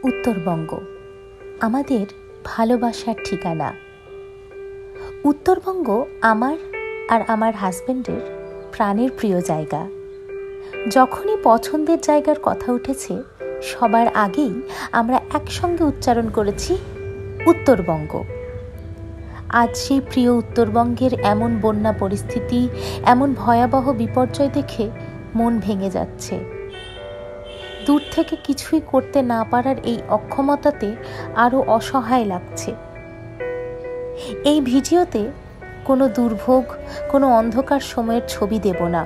উত্তরবঙ্গ আমাদের ভালোবাসার ঠিকানা। উত্তরবঙ্গ আমার আর আমার হাজব্যান্ডের প্রাণের প্রিয় জায়গা। যখনই পছন্দের জায়গার কথা উঠেছে, সবার আগেই আমরা একসঙ্গে উচ্চারণ করেছি উত্তরবঙ্গ। আজ সেই প্রিয় উত্তরবঙ্গের এমন বন্যা পরিস্থিতি, এমন ভয়াবহ বিপর্যয় দেখে মন ভেঙে যাচ্ছে। দূর থেকে কিছুই করতে না পারার এই অক্ষমতাতে আরও অসহায় লাগছে। এই ভিডিওতে কোনো দুর্ভোগ, কোনো অন্ধকার সময়ের ছবি দেব না।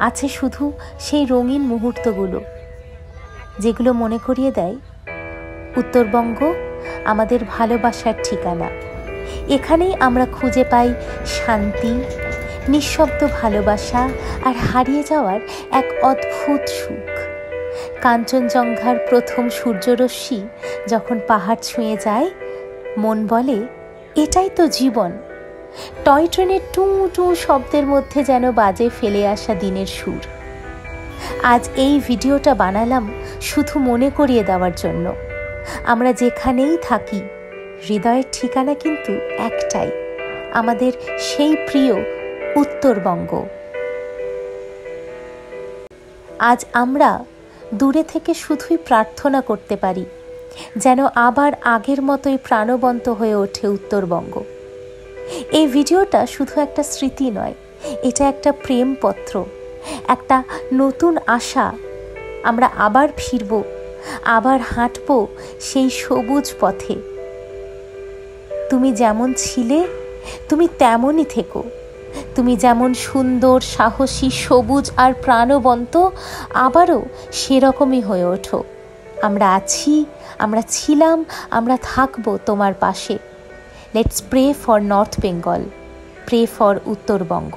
আছে শুধু সেই রঙিন মুহূর্তগুলো, যেগুলো মনে করিয়ে দেয় উত্তরবঙ্গ আমাদের ভালোবাসার ঠিকানা। এখানেই আমরা খুঁজে পাই শান্তি, নিঃশব্দ ভালোবাসা আর হারিয়ে যাওয়ার এক অদ্ভুত সুখ। কাঞ্চনজঙ্ঘার প্রথম সূর্যরশ্মি যখন পাহাড় ছুঁয়ে যায়, মন বলে এটাই তো জীবন। টয় ট্রেনের টু টু শব্দের মধ্যে যেন বাজে ফেলে আসা দিনের সুর। আজ এই ভিডিওটা বানালাম শুধু মনে করিয়ে দেওয়ার জন্য, আমরা যেখানেই থাকি হৃদয়ের ঠিকানা কিন্তু একটাই, আমাদের সেই প্রিয় উত্তরবঙ্গ। আজ আমরা দূরে থেকে শুধুই প্রার্থনা করতে পারি যেন আবার আগের মতোই প্রাণবন্ত হয়ে ওঠে উত্তরবঙ্গ। এই ভিডিওটা শুধু একটা স্মৃতি নয়, এটা একটা প্রেমপত্র, একটা নতুন আশা। আমরা আবার ফিরব, আবার হাঁটব সেই সবুজ পথে। তুমি যেমন ছিলে তুমি তেমনই থেকো। তুমি যেমন সুন্দর, সাহসী, সবুজ আর প্রাণবন্ত, আবারও সেরকমই হয়ে ওঠো। আমরা আছি, আমরা ছিলাম, আমরা থাকবো তোমার পাশে। Let's pray for north Bengal, pray for Uttarbanga.